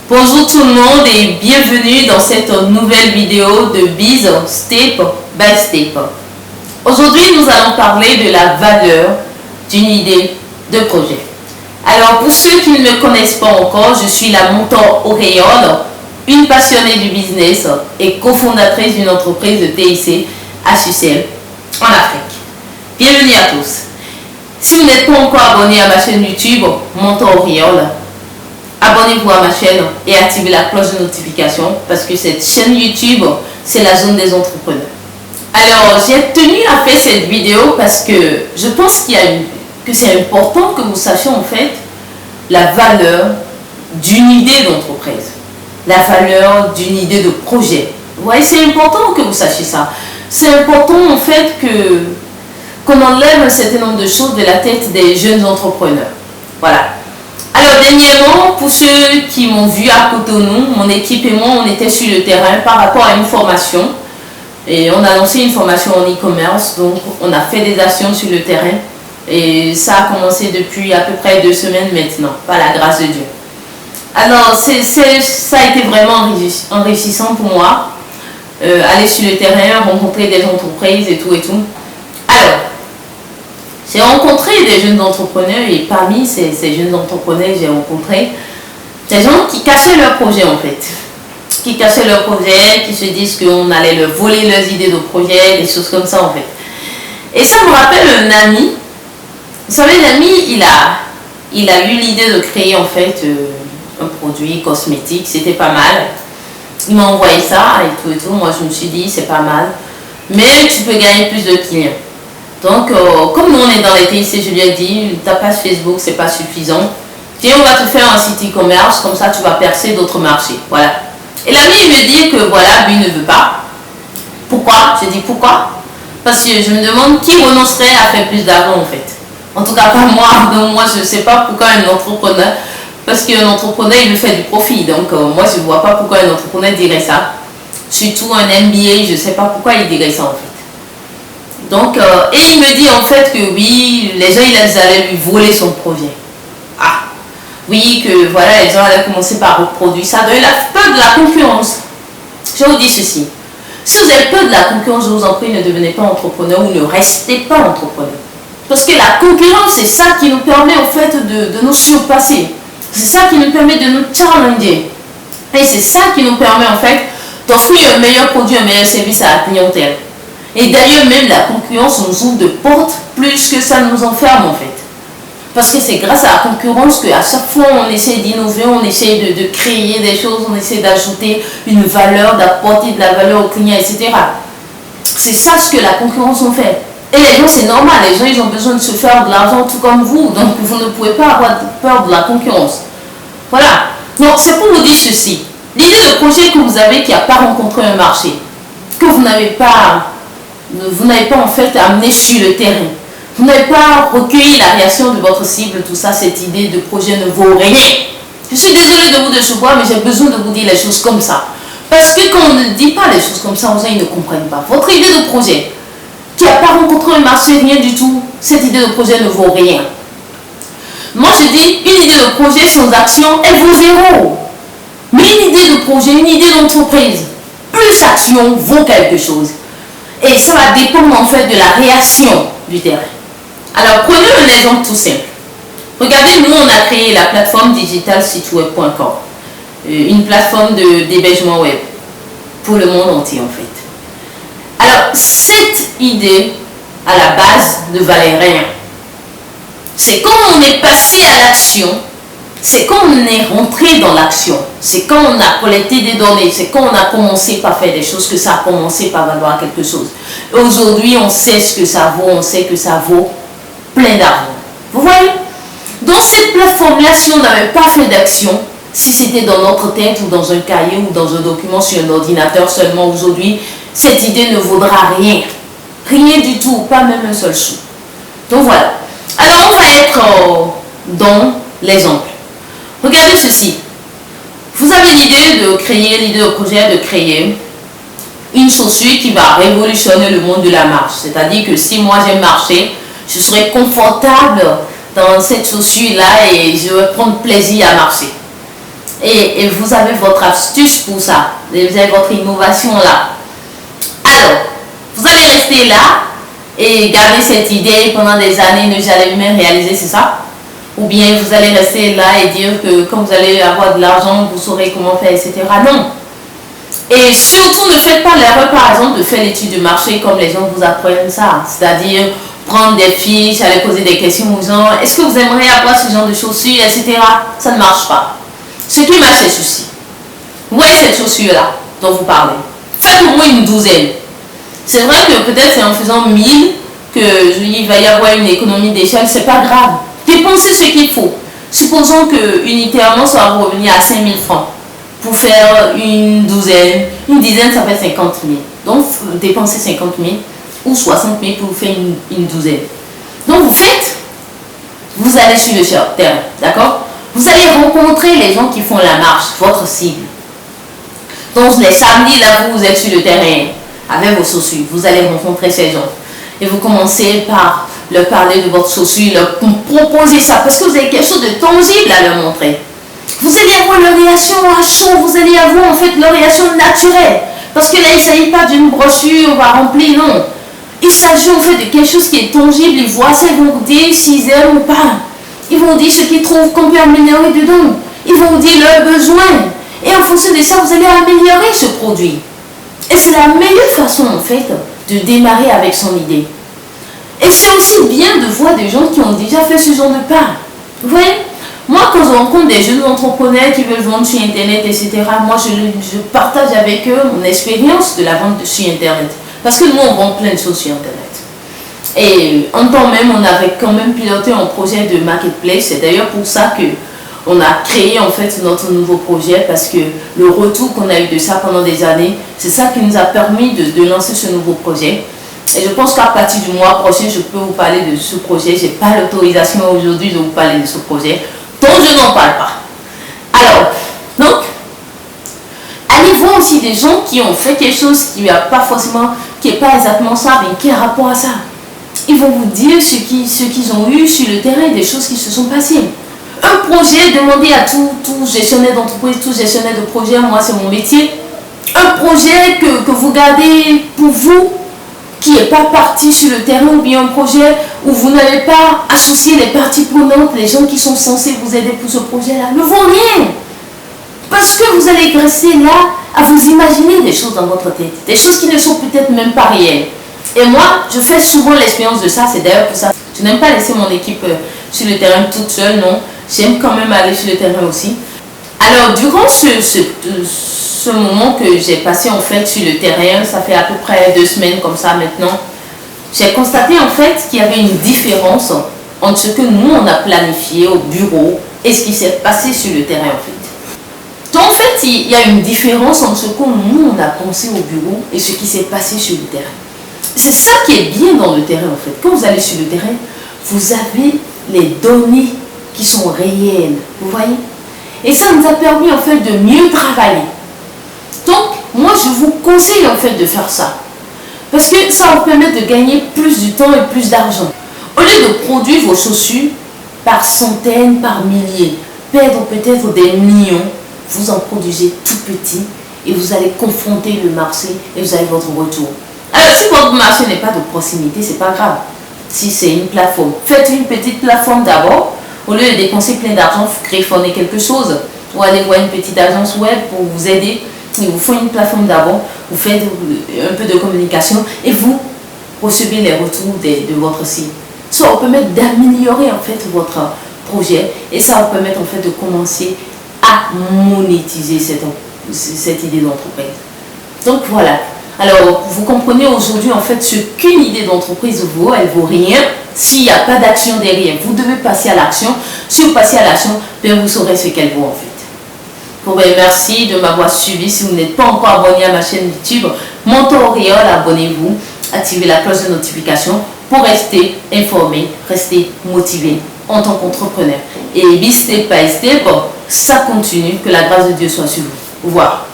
Bonjour tout le monde et bienvenue dans cette nouvelle vidéo de Biz Step by Step. Aujourd'hui, nous allons parler de la valeur d'une idée de projet. Alors, pour ceux qui ne me connaissent pas encore, je suis la mentor Auréole, une passionnée du business et cofondatrice d'une entreprise de TIC HUCM en Afrique. Bienvenue à tous. Si vous n'êtes pas encore abonné à ma chaîne YouTube, mentor Auréole, abonnez-vous à ma chaîne et activez la cloche de notification parce que cette chaîne YouTube, c'est la zone des entrepreneurs. Alors, j'ai tenu à faire cette vidéo parce que je pense que c'est important que vous sachiez en fait la valeur d'une idée d'entreprise, la valeur d'une idée de projet. Ouais, c'est important que vous sachiez ça. C'est important en fait qu'on enlève un certain nombre de choses de la tête des jeunes entrepreneurs. Voilà. Alors, dernièrement, pour ceux qui m'ont vu à Cotonou, mon équipe et moi, on était sur le terrain par rapport à une formation. Et on a lancé une formation en e-commerce, donc on a fait des actions sur le terrain. Et ça a commencé depuis à peu près 2 semaines maintenant, par la grâce de Dieu. Alors, ça a été vraiment enrichissant pour moi. Aller sur le terrain, rencontrer des entreprises et tout et tout. Alors, j'ai rencontré des jeunes entrepreneurs et parmi ces jeunes entrepreneurs, j'ai rencontré des gens qui cachaient leurs projets en fait. Qui cachaient leurs projets, qui se disent qu'on allait leur voler leurs idées de projet, des choses comme ça en fait. Et ça me rappelle un ami. Vous savez, l'ami, il a eu l'idée de créer en fait un produit cosmétique, c'était pas mal. Il m'a envoyé ça et tout et tout. Moi, je me suis dit, c'est pas mal. Mais tu peux gagner plus de clients. Donc, comme nous on est dans les TIC, je lui ai dit, ta page Facebook, c'est pas suffisant. Tiens, on va te faire un site e-commerce, comme ça tu vas percer d'autres marchés. Voilà. Et l'ami, il me dit que voilà, lui ne veut pas. Pourquoi? Je dis pourquoi? Parce que je me demande qui renoncerait à faire plus d'argent en fait. En tout cas, pas moi. Donc, moi, je ne sais pas pourquoi un entrepreneur. Parce qu'un entrepreneur, il veut faire du profit. Donc, moi, je ne vois pas pourquoi un entrepreneur dirait ça. Surtout un MBA, je ne sais pas pourquoi il dirait ça en fait. Donc, et il me dit en fait que oui, les gens ils allaient lui voler son projet. Ah, oui, que voilà, les gens allaient commencer par reproduire ça. Donc, il a peur de la concurrence. Je vous dis ceci. Si vous avez peur de la concurrence, je vous en prie, ne devenez pas entrepreneur ou ne restez pas entrepreneur. Parce que la concurrence, c'est ça qui nous permet en fait de nous surpasser. C'est ça qui nous permet de nous challenger. Et c'est ça qui nous permet en fait d'offrir un meilleur produit, un meilleur service à la clientèle. Et d'ailleurs, même la concurrence nous ouvre de portes plus que ça nous enferme en fait. Parce que c'est grâce à la concurrence qu'à chaque fois on essaie d'innover, on essaie de créer des choses, on essaie d'ajouter une valeur, d'apporter de la valeur aux clients, etc. C'est ça ce que la concurrence en fait. Et les gens, c'est normal, les gens ils ont besoin de se faire de l'argent tout comme vous. Donc vous ne pouvez pas avoir peur de la concurrence. Voilà. Donc c'est pour vous dire ceci. L'idée de projet que vous avez qui n'a pas rencontré un marché, que vous n'avez pas en fait amené sur le terrain. Vous n'avez pas recueilli la réaction de votre cible, tout ça, cette idée de projet ne vaut rien. Je suis désolée de vous décevoir, mais j'ai besoin de vous dire les choses comme ça. Parce que quand on ne dit pas les choses comme ça, aux gens ils ne comprennent pas. Votre idée de projet qui n'a pas rencontré un marché, rien du tout, cette idée de projet ne vaut rien. Moi je dis, une idée de projet sans action, elle vaut zéro. Mais une idée de projet, une idée d'entreprise, plus action vaut quelque chose. Et ça va dépendre en fait de la réaction du terrain. Alors prenez un exemple tout simple. Regardez, nous on a créé la plateforme digitale siteweb.com, une plateforme d'hébergement web pour le monde entier en fait. Alors cette idée à la base ne valait rien. C'est quand on est passé à l'action, c'est quand on est rentré dans l'action, c'est quand on a collecté des données, c'est quand on a commencé par faire des choses que ça a commencé par valoir quelque chose. Aujourd'hui, on sait ce que ça vaut, on sait que ça vaut plein d'argent. Vous voyez? Dans cette plateforme-là, si on n'avait pas fait d'action, si c'était dans notre tête ou dans un cahier ou dans un document sur un ordinateur seulement aujourd'hui, cette idée ne vaudra rien. Rien du tout, pas même un seul sou. Donc voilà. Alors on va être dans l'exemple. Regardez ceci. Vous avez l'idée de créer, l'idée de projet de créer une chaussure qui va révolutionner le monde de la marche. C'est-à-dire que si moi j'ai marché, je serai confortable dans cette chaussure-là et je vais prendre plaisir à marcher. Et vous avez votre astuce pour ça. Vous avez votre innovation là. Alors, vous allez rester là et garder cette idée pendant des années, ne jamais réaliser, c'est ça? Ou bien vous allez rester là et dire que quand vous allez avoir de l'argent, vous saurez comment faire, etc. Non. Et surtout, ne faites pas l'erreur, par exemple, de faire l'étude de marché comme les gens vous apprennent ça. C'est-à-dire prendre des fiches, aller poser des questions aux gens. Est-ce que vous aimeriez avoir ce genre de chaussures, etc. Ça ne marche pas. Ce qui marche, c'est ceci. Vous voyez cette chaussure-là dont vous parlez. Faites au moins une douzaine. C'est vrai que peut-être c'est en faisant 1000 qu'il va y avoir une économie d'échelle. C'est pas grave. Dépensez ce qu'il faut. Supposons que unitairement, ça va vous revenir à 5000 francs. Pour faire une douzaine, une dizaine, ça fait 50 000. Donc, dépensez 50 000 ou 60 000 pour faire une douzaine. Donc, vous faites, vous allez sur le terrain, d'accord? Vous allez rencontrer les gens qui font la marche, votre cible. Donc, les samedis, là, vous êtes sur le terrain avec vos chaussures. Vous allez rencontrer ces gens. Et vous commencez par leur parler de votre chaussure, leur proposer ça, parce que vous avez quelque chose de tangible à leur montrer. Vous allez avoir leur réaction à chaud, vous allez avoir en fait leur réaction naturelle. Parce que là, il ne s'agit pas d'une brochure, on va remplir, non. Il s'agit en fait de quelque chose qui est tangible. Ils voient ça, ils vont vous dire s'ils aiment ou pas. Ils vont dire ce qu'ils trouvent qu'on peut améliorer dedans. Ils vont vous dire leurs besoins. Et en fonction de ça, vous allez améliorer ce produit. Et c'est la meilleure façon en fait de démarrer avec son idée. Et c'est aussi bien de voir des gens qui ont déjà fait ce genre de pas. Vous voyez? Moi, quand je rencontre des jeunes entrepreneurs qui veulent vendre sur Internet, etc., moi, je partage avec eux mon expérience de la vente sur Internet. Parce que nous, on vend plein de choses sur Internet. Et en temps même, on avait quand même piloté un projet de marketplace. C'est d'ailleurs pour ça qu'on a créé en fait notre nouveau projet, parce que le retour qu'on a eu de ça pendant des années, c'est ça qui nous a permis de lancer ce nouveau projet. Et je pense qu'à partir du mois prochain, je peux vous parler de ce projet. Je n'ai pas l'autorisation aujourd'hui de vous parler de ce projet. Donc, je n'en parle pas. Alors, donc, allez voir aussi des gens qui ont fait quelque chose qui n'est pas exactement ça, mais qui a rapport à ça. Ils vont vous dire ce qu'ils ont eu sur le terrain, des choses qui se sont passées. Un projet, demandez à tout gestionnaire d'entreprise, tout gestionnaire de projet, moi c'est mon métier. Un projet que vous gardez pour vous, qui n'est pas parti sur le terrain, ou bien un projet où vous n'avez pas associé les parties prenantes, les gens qui sont censés vous aider pour ce projet-là, ne vaut rien. Parce que vous allez rester là à vous imaginer des choses dans votre tête, des choses qui ne sont peut-être même pas réelles. Et moi, je fais souvent l'expérience de ça, c'est d'ailleurs pour ça. Je n'aime pas laisser mon équipe sur le terrain toute seule, non. J'aime quand même aller sur le terrain aussi. Alors, durant ce moment que j'ai passé en fait sur le terrain, ça fait à peu près 2 semaines comme ça maintenant, j'ai constaté en fait qu'il y avait une différence entre ce que nous on a planifié au bureau et ce qui s'est passé sur le terrain en fait. Donc en fait, il y a une différence entre ce que nous on a pensé au bureau et ce qui s'est passé sur le terrain. C'est ça qui est bien dans le terrain en fait. Quand vous allez sur le terrain, vous avez les données qui sont réelles, vous voyez? Et ça nous a permis en fait de mieux travailler. Donc, moi je vous conseille en fait de faire ça. Parce que ça vous permet de gagner plus du temps et plus d'argent. Au lieu de produire vos chaussures par centaines, par milliers, perdre peut-être des millions, vous en produisez tout petit et vous allez confronter le marché et vous avez votre retour. Alors, si votre marché n'est pas de proximité, c'est pas grave. Si c'est une plateforme, faites une petite plateforme d'abord. Au lieu de dépenser plein d'argent, griffonner quelque chose, ou aller voir une petite agence web pour vous aider. Il vous faut une plateforme d'abord, vous faites un peu de communication et vous recevez les retours de votre site. Ça vous permet d'améliorer en fait votre projet et ça vous permet en fait de commencer à monétiser cette idée d'entreprise. Donc voilà. Alors, vous comprenez aujourd'hui en fait ce qu'une idée d'entreprise vaut, elle vaut rien s'il n'y a pas d'action derrière. Vous devez passer à l'action. Si vous passez à l'action, bien vous saurez ce qu'elle vaut en fait. Bon, ben, merci de m'avoir suivi. Si vous n'êtes pas encore abonné à ma chaîne YouTube, Mentor Auréole, abonnez-vous, activez la cloche de notification pour rester informé, rester motivé en tant qu'entrepreneur. Et step by step, ça continue. Que la grâce de Dieu soit sur vous. Au revoir.